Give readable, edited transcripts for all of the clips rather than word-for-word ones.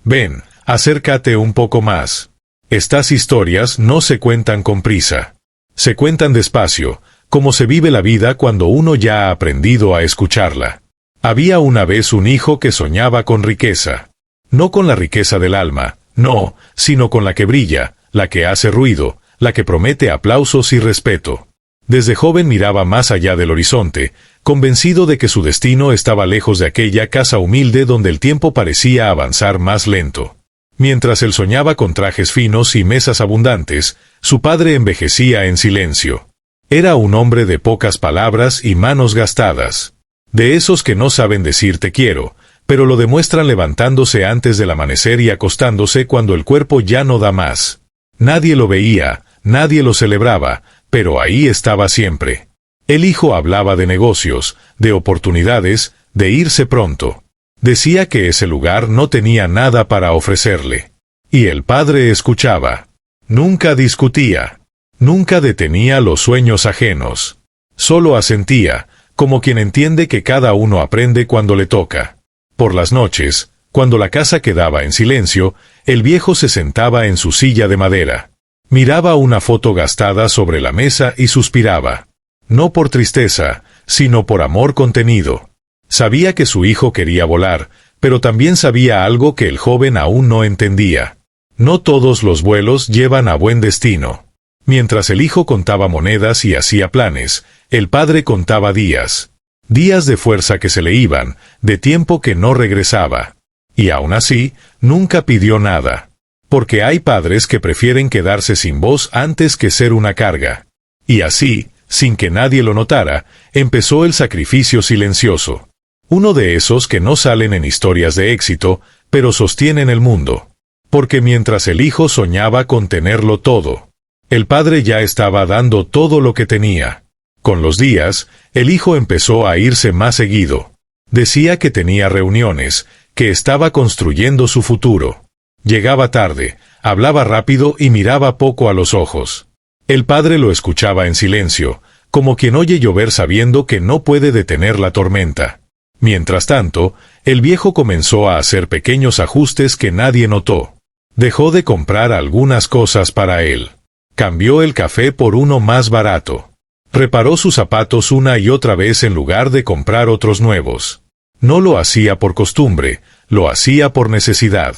Ven, acércate un poco más. Estas historias no se cuentan con prisa. Se cuentan despacio, como se vive la vida cuando uno ya ha aprendido a escucharla. Había una vez un hijo que soñaba con riqueza. No con la riqueza del alma, no, sino con la que brilla, la que hace ruido, la que promete aplausos y respeto. Desde joven miraba más allá del horizonte, convencido de que su destino estaba lejos de aquella casa humilde donde el tiempo parecía avanzar más lento. Mientras él soñaba con trajes finos y mesas abundantes, su padre envejecía en silencio. Era un hombre de pocas palabras y manos gastadas. De esos que no saben decir te quiero, pero lo demuestran levantándose antes del amanecer y acostándose cuando el cuerpo ya no da más. Nadie lo veía, nadie lo celebraba, pero ahí estaba siempre. El hijo hablaba de negocios, de oportunidades, de irse pronto. Decía que ese lugar no tenía nada para ofrecerle. Y el padre escuchaba. Nunca discutía. Nunca detenía los sueños ajenos. Solo asentía, como quien entiende que cada uno aprende cuando le toca. Por las noches, cuando la casa quedaba en silencio, el viejo se sentaba en su silla de madera. Miraba una foto gastada sobre la mesa y suspiraba. No por tristeza, sino por amor contenido. Sabía que su hijo quería volar, pero también sabía algo que el joven aún no entendía. No todos los vuelos llevan a buen destino. Mientras el hijo contaba monedas y hacía planes, el padre contaba días. Días de fuerza que se le iban, de tiempo que no regresaba. Y aún así, nunca pidió nada. Porque hay padres que prefieren quedarse sin voz antes que ser una carga. Y así, sin que nadie lo notara, empezó el sacrificio silencioso. Uno de esos que no salen en historias de éxito, pero sostienen el mundo. Porque mientras el hijo soñaba con tenerlo todo, el padre ya estaba dando todo lo que tenía. Con los días, el hijo empezó a irse más seguido. Decía que tenía reuniones, que estaba construyendo su futuro. Llegaba tarde, hablaba rápido y miraba poco a los ojos. El padre lo escuchaba en silencio, como quien oye llover sabiendo que no puede detener la tormenta. Mientras tanto, el viejo comenzó a hacer pequeños ajustes que nadie notó. Dejó de comprar algunas cosas para él. Cambió el café por uno más barato. Reparó sus zapatos una y otra vez en lugar de comprar otros nuevos. No lo hacía por costumbre, lo hacía por necesidad.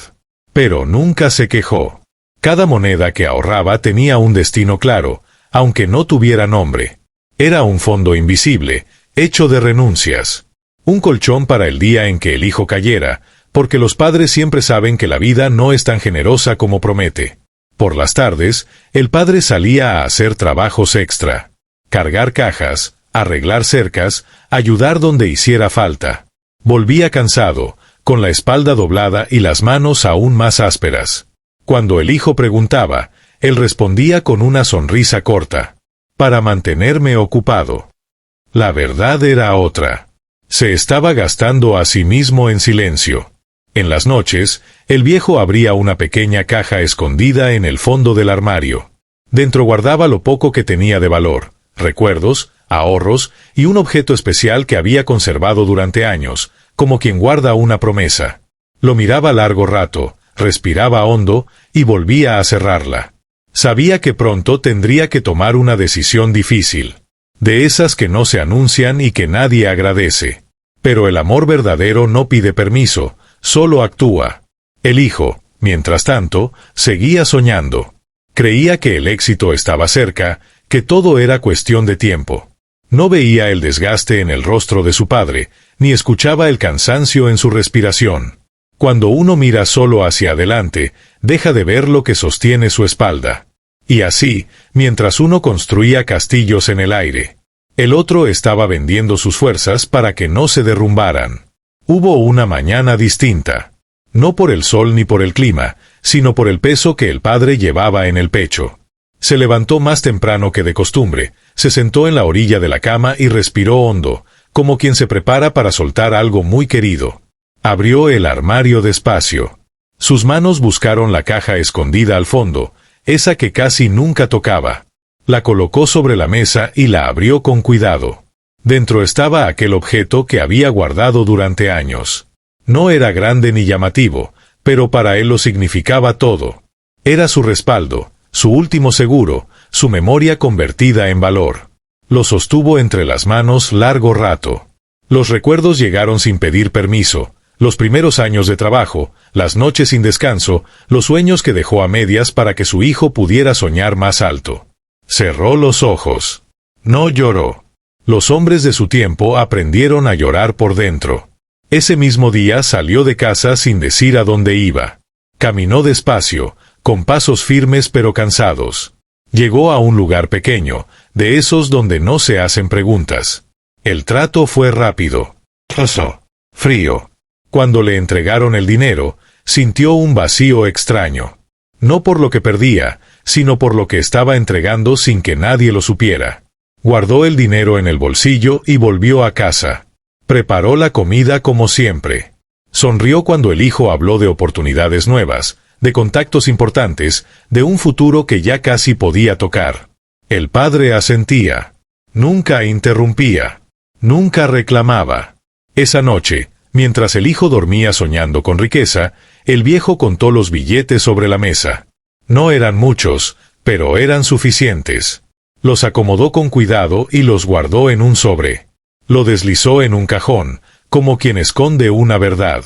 Pero nunca se quejó. Cada moneda que ahorraba tenía un destino claro, aunque no tuviera nombre. Era un fondo invisible, hecho de renuncias. Un colchón para el día en que el hijo cayera, porque los padres siempre saben que la vida no es tan generosa como promete. Por las tardes, el padre salía a hacer trabajos extra. Cargar cajas, arreglar cercas, ayudar donde hiciera falta. Volvía cansado, con la espalda doblada y las manos aún más ásperas. Cuando el hijo preguntaba, él respondía con una sonrisa corta. Para mantenerme ocupado. La verdad era otra. Se estaba gastando a sí mismo en silencio. En las noches, el viejo abría una pequeña caja escondida en el fondo del armario. Dentro guardaba lo poco que tenía de valor, recuerdos, ahorros y un objeto especial que había conservado durante años, como quien guarda una promesa. Lo miraba largo rato, respiraba hondo y volvía a cerrarla. Sabía que pronto tendría que tomar una decisión difícil. De esas que no se anuncian y que nadie agradece. Pero el amor verdadero no pide permiso, solo actúa. El hijo, mientras tanto, seguía soñando. Creía que el éxito estaba cerca, que todo era cuestión de tiempo. No veía el desgaste en el rostro de su padre, ni escuchaba el cansancio en su respiración. Cuando uno mira solo hacia adelante, deja de ver lo que sostiene su espalda. Y así, mientras uno construía castillos en el aire, el otro estaba vendiendo sus fuerzas para que no se derrumbaran. Hubo una mañana distinta. No por el sol ni por el clima, sino por el peso que el padre llevaba en el pecho. Se levantó más temprano que de costumbre, se sentó en la orilla de la cama y respiró hondo, como quien se prepara para soltar algo muy querido. Abrió el armario despacio. Sus manos buscaron la caja escondida al fondo, esa que casi nunca tocaba. La colocó sobre la mesa y la abrió con cuidado. Dentro estaba aquel objeto que había guardado durante años. No era grande ni llamativo, pero para él lo significaba todo. Era su respaldo, su último seguro, su memoria convertida en valor. Lo sostuvo entre las manos largo rato. Los recuerdos llegaron sin pedir permiso, los primeros años de trabajo, las noches sin descanso, los sueños que dejó a medias para que su hijo pudiera soñar más alto. Cerró los ojos. No lloró. Los hombres de su tiempo aprendieron a llorar por dentro. Ese mismo día salió de casa sin decir a dónde iba. Caminó despacio, con pasos firmes pero cansados. Llegó a un lugar pequeño, de esos donde no se hacen preguntas. El trato fue rápido. Frío. Cuando le entregaron el dinero, sintió un vacío extraño. No por lo que perdía, sino por lo que estaba entregando sin que nadie lo supiera. Guardó el dinero en el bolsillo y volvió a casa. Preparó la comida como siempre. Sonrió cuando el hijo habló de oportunidades nuevas, de contactos importantes, de un futuro que ya casi podía tocar. El padre asentía. Nunca interrumpía. Nunca reclamaba. Esa noche, mientras el hijo dormía soñando con riqueza, el viejo contó los billetes sobre la mesa. No eran muchos, pero eran suficientes. Los acomodó con cuidado y los guardó en un sobre. Lo deslizó en un cajón, como quien esconde una verdad.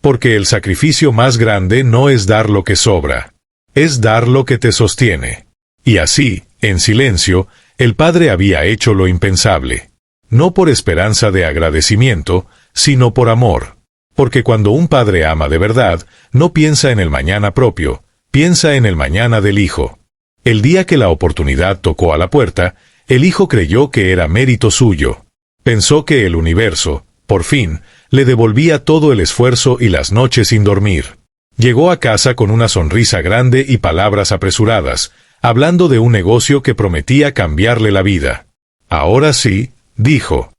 Porque el sacrificio más grande no es dar lo que sobra, es dar lo que te sostiene. Y así, en silencio, el padre había hecho lo impensable. No por esperanza de agradecimiento, sino por amor. Porque cuando un padre ama de verdad, no piensa en el mañana propio, piensa en el mañana del hijo. El día que la oportunidad tocó a la puerta, el hijo creyó que era mérito suyo. Pensó que el universo, por fin, le devolvía todo el esfuerzo y las noches sin dormir. Llegó a casa con una sonrisa grande y palabras apresuradas, hablando de un negocio que prometía cambiarle la vida. Ahora sí, dijo.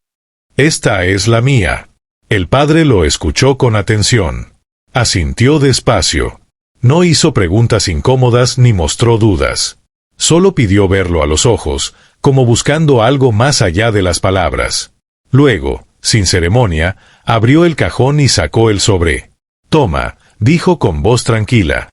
Esta es la mía. El padre lo escuchó con atención. Asintió despacio. No hizo preguntas incómodas ni mostró dudas. Solo pidió verlo a los ojos, como buscando algo más allá de las palabras. Luego, sin ceremonia, abrió el cajón y sacó el sobre. «Toma», dijo con voz tranquila.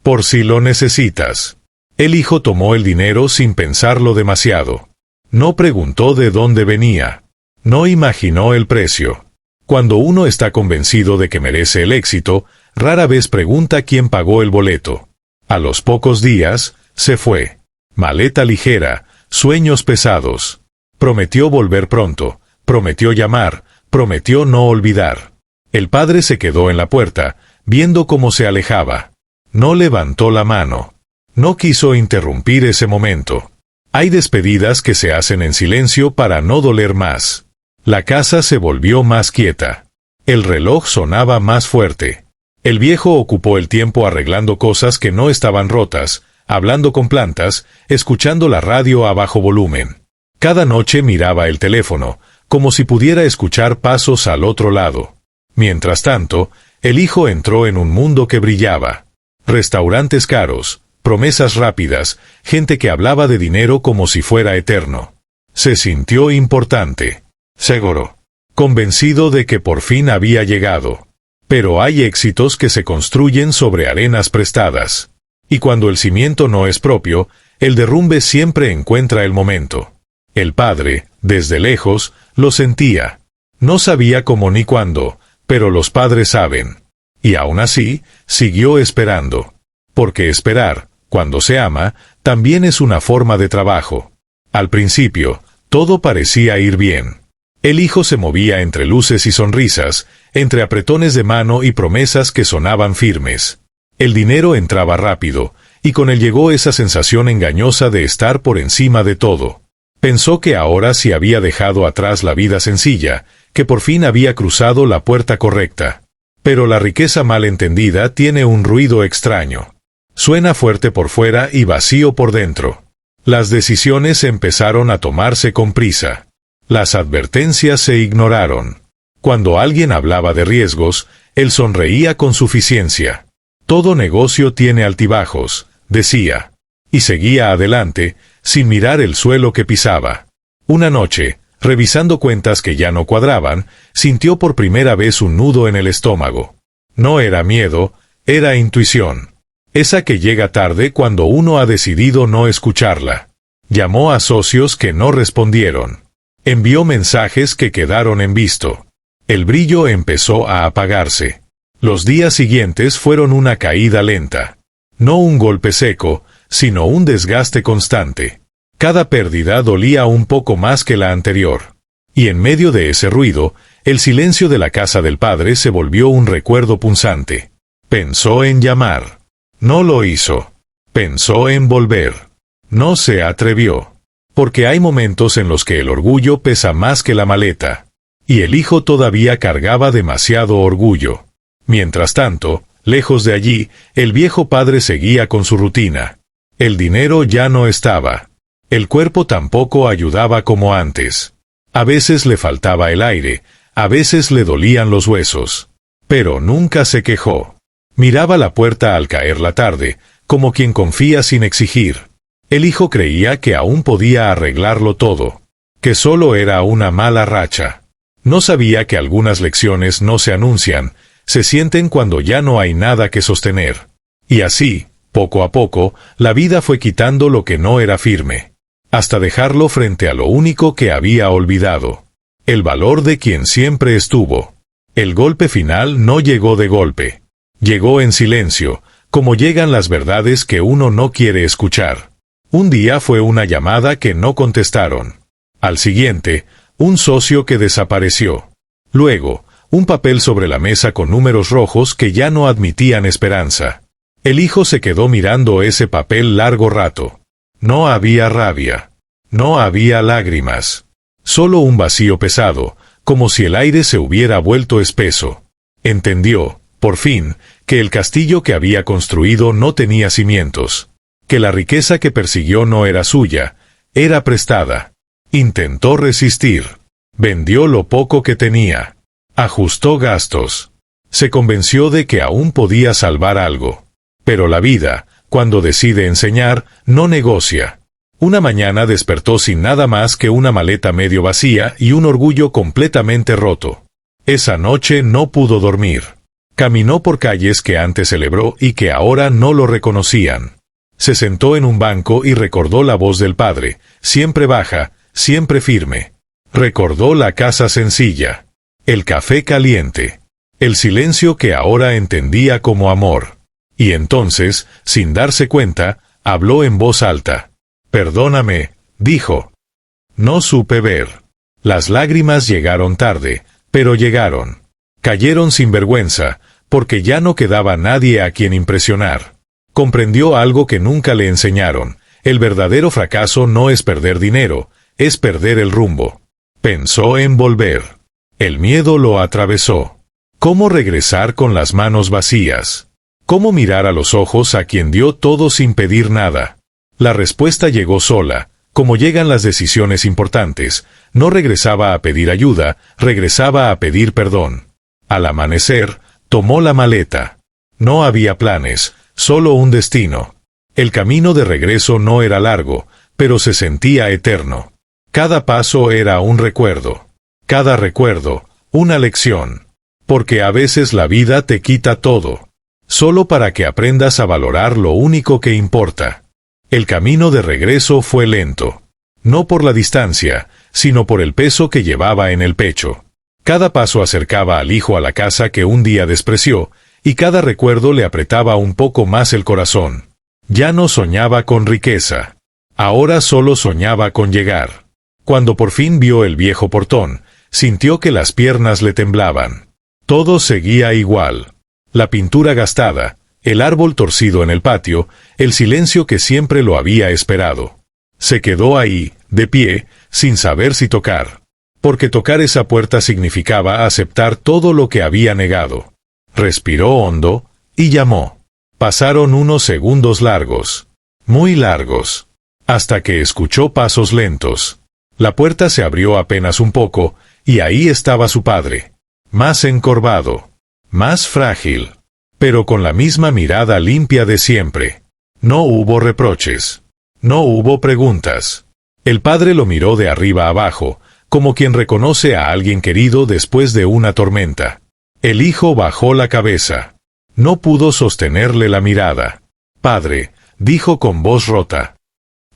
«Por si lo necesitas». El hijo tomó el dinero sin pensarlo demasiado. No preguntó de dónde venía. No imaginó el precio. Cuando uno está convencido de que merece el éxito, rara vez pregunta quién pagó el boleto. A los pocos días, se fue. Maleta ligera, sueños pesados. Prometió volver pronto, prometió llamar, prometió no olvidar. El padre se quedó en la puerta, viendo cómo se alejaba. No levantó la mano. No quiso interrumpir ese momento. Hay despedidas que se hacen en silencio para no doler más. La casa se volvió más quieta. El reloj sonaba más fuerte. El viejo ocupó el tiempo arreglando cosas que no estaban rotas, hablando con plantas, escuchando la radio a bajo volumen. Cada noche miraba el teléfono, como si pudiera escuchar pasos al otro lado. Mientras tanto, el hijo entró en un mundo que brillaba. Restaurantes caros, promesas rápidas, gente que hablaba de dinero como si fuera eterno. Se sintió importante. Seguro. Convencido de que por fin había llegado. Pero hay éxitos que se construyen sobre arenas prestadas. Y cuando el cimiento no es propio, el derrumbe siempre encuentra el momento. El padre, desde lejos, lo sentía. No sabía cómo ni cuándo, pero los padres saben. Y aún así, siguió esperando. Porque esperar, cuando se ama, también es una forma de trabajo. Al principio, todo parecía ir bien. El hijo se movía entre luces y sonrisas, entre apretones de mano y promesas que sonaban firmes. El dinero entraba rápido, y con él llegó esa sensación engañosa de estar por encima de todo. Pensó que ahora sí había dejado atrás la vida sencilla, que por fin había cruzado la puerta correcta. Pero la riqueza mal entendida tiene un ruido extraño. Suena fuerte por fuera y vacío por dentro. Las decisiones empezaron a tomarse con prisa. Las advertencias se ignoraron. Cuando alguien hablaba de riesgos, él sonreía con suficiencia. Todo negocio tiene altibajos, decía. Y seguía adelante, sin mirar el suelo que pisaba. Una noche, revisando cuentas que ya no cuadraban, sintió por primera vez un nudo en el estómago. No era miedo, Era intuición. Esa que llega tarde cuando uno ha decidido no escucharla. Llamó a socios que no respondieron. Envió mensajes que quedaron en visto. El brillo empezó a apagarse. Los días siguientes fueron una caída lenta. No un golpe seco, sino un desgaste constante. Cada pérdida dolía un poco más que la anterior. Y en medio de ese ruido, el silencio de la casa del padre se volvió un recuerdo punzante. Pensó en llamar. No lo hizo. Pensó en volver. No se atrevió. Porque hay momentos en los que el orgullo pesa más que la maleta. Y el hijo todavía cargaba demasiado orgullo. Mientras tanto, lejos de allí, el viejo padre seguía con su rutina. El dinero ya no estaba. El cuerpo tampoco ayudaba como antes. A veces le faltaba el aire, a veces le dolían los huesos. Pero nunca se quejó. Miraba la puerta al caer la tarde, como quien confía sin exigir. El hijo creía que aún podía arreglarlo todo, que solo era una mala racha. No sabía que algunas lecciones no se anuncian, se sienten cuando ya no hay nada que sostener. Y así, poco a poco, la vida fue quitando lo que no era firme, hasta dejarlo frente a lo único que había olvidado. El valor de quien siempre estuvo. El golpe final no llegó de golpe. Llegó en silencio, como llegan las verdades que uno no quiere escuchar. Un día fue una llamada que no contestaron. Al siguiente, un socio que desapareció. Luego, un papel sobre la mesa con números rojos que ya no admitían esperanza. El hijo se quedó mirando ese papel largo rato. No había rabia. No había lágrimas. Solo un vacío pesado, como si el aire se hubiera vuelto espeso. Entendió, por fin, que el castillo que había construido no tenía cimientos. Que la riqueza que persiguió no era suya, era prestada. Intentó resistir. Vendió lo poco que tenía. Ajustó gastos. Se convenció de que aún podía salvar algo. Pero la vida, cuando decide enseñar, no negocia. Una mañana despertó sin nada más que una maleta medio vacía y un orgullo completamente roto. Esa noche no pudo dormir. Caminó por calles que antes celebró y que ahora no lo reconocían. Se sentó en un banco y recordó la voz del padre, siempre baja, siempre firme. Recordó la casa sencilla, el café caliente, el silencio que ahora entendía como amor. Y entonces, sin darse cuenta, habló en voz alta. «Perdóname», dijo. No supe ver. Las lágrimas llegaron tarde, pero llegaron. Cayeron sin vergüenza, porque ya no quedaba nadie a quien impresionar. Comprendió algo que nunca le enseñaron. El verdadero fracaso no es perder dinero, es perder el rumbo. Pensó en volver. El miedo lo atravesó. ¿Cómo regresar con las manos vacías? ¿Cómo mirar a los ojos a quien dio todo sin pedir nada? La respuesta llegó sola, como llegan las decisiones importantes. No regresaba a pedir ayuda, regresaba a pedir perdón. Al amanecer, tomó la maleta. No había planes, solo un destino. El camino de regreso no era largo, pero se sentía eterno. Cada paso era un recuerdo. Cada recuerdo, una lección. Porque a veces la vida te quita todo. Solo para que aprendas a valorar lo único que importa. El camino de regreso fue lento. No por la distancia, sino por el peso que llevaba en el pecho. Cada paso acercaba al hijo a la casa que un día despreció, y cada recuerdo le apretaba un poco más el corazón. Ya no soñaba con riqueza. Ahora solo soñaba con llegar. Cuando por fin vio el viejo portón, sintió que las piernas le temblaban. Todo seguía igual. La pintura gastada, el árbol torcido en el patio, el silencio que siempre lo había esperado. Se quedó ahí, de pie, sin saber si tocar. Porque tocar esa puerta significaba aceptar todo lo que había negado. Respiró hondo, y llamó. Pasaron unos segundos largos. Muy largos. Hasta que escuchó pasos lentos. La puerta se abrió apenas un poco, y ahí estaba su padre. Más encorvado. Más frágil. Pero con la misma mirada limpia de siempre. No hubo reproches. No hubo preguntas. El padre lo miró de arriba abajo, como quien reconoce a alguien querido después de una tormenta. El hijo bajó la cabeza. No pudo sostenerle la mirada. «Padre», dijo con voz rota.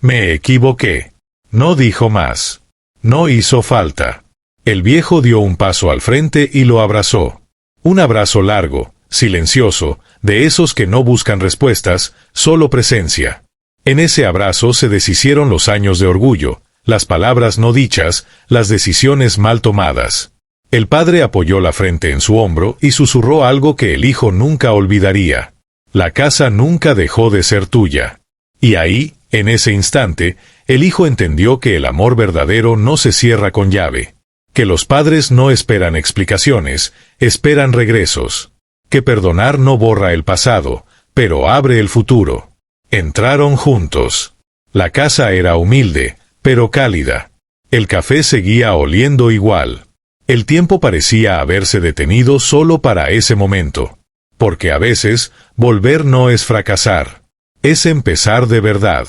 «Me equivoqué». No dijo más. No hizo falta. El viejo dio un paso al frente y lo abrazó. Un abrazo largo, silencioso, de esos que no buscan respuestas, solo presencia. En ese abrazo se deshicieron los años de orgullo, las palabras no dichas, las decisiones mal tomadas. El padre apoyó la frente en su hombro y susurró algo que el hijo nunca olvidaría. La casa nunca dejó de ser tuya. Y ahí, en ese instante, el hijo entendió que el amor verdadero no se cierra con llave. Que los padres no esperan explicaciones, esperan regresos. Que perdonar no borra el pasado, pero abre el futuro. Entraron juntos. La casa era humilde, pero cálida. El café seguía oliendo igual. El tiempo parecía haberse detenido solo para ese momento. Porque a veces, volver no es fracasar. Es empezar de verdad.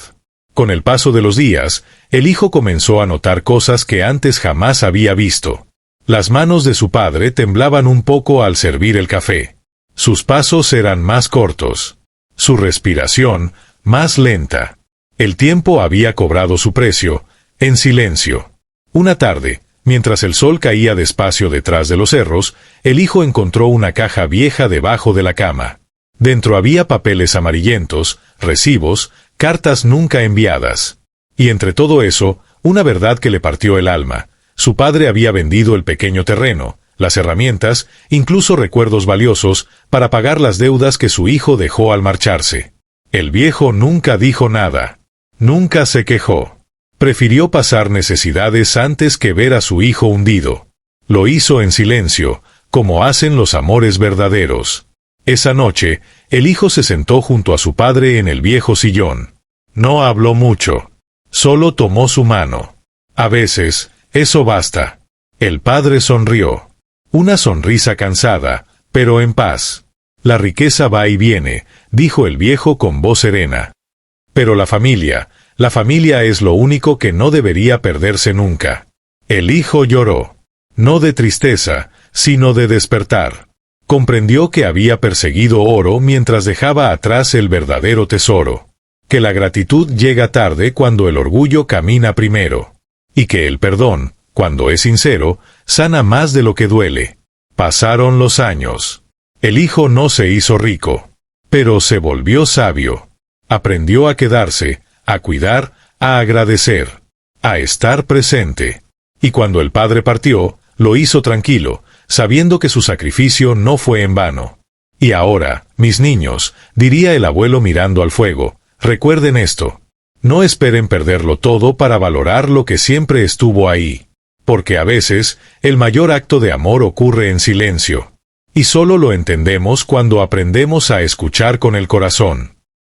Con el paso de los días, el hijo comenzó a notar cosas que antes jamás había visto. Las manos de su padre temblaban un poco al servir el café. Sus pasos eran más cortos. Su respiración, más lenta. El tiempo había cobrado su precio, en silencio. Una tarde, mientras el sol caía despacio detrás de los cerros, el hijo encontró una caja vieja debajo de la cama. Dentro había papeles amarillentos, recibos, cartas nunca enviadas. Y entre todo eso, una verdad que le partió el alma. Su padre había vendido el pequeño terreno, las herramientas, incluso recuerdos valiosos, para pagar las deudas que su hijo dejó al marcharse. El viejo nunca dijo nada. Nunca se quejó. Prefirió pasar necesidades antes que ver a su hijo hundido. Lo hizo en silencio, como hacen los amores verdaderos. Esa noche, el hijo se sentó junto a su padre en el viejo sillón. No habló mucho. Solo tomó su mano. A veces, eso basta. El padre sonrió. Una sonrisa cansada, pero en paz. La riqueza va y viene, dijo el viejo con voz serena. Pero la familia es lo único que no debería perderse nunca. El hijo lloró. No de tristeza, sino de despertar. Comprendió que había perseguido oro mientras dejaba atrás el verdadero tesoro. Que la gratitud llega tarde cuando el orgullo camina primero. Y que el perdón, cuando es sincero, sana más de lo que duele. Pasaron los años. El hijo no se hizo rico, pero se volvió sabio. Aprendió a quedarse, a cuidar, a agradecer, a estar presente. Y cuando el padre partió, lo hizo tranquilo, sabiendo que su sacrificio no fue en vano. Y ahora, mis niños, diría el abuelo mirando al fuego, recuerden esto. No esperen perderlo todo para valorar lo que siempre estuvo ahí. Porque a veces, el mayor acto de amor ocurre en silencio. Y solo lo entendemos cuando aprendemos a escuchar con el corazón.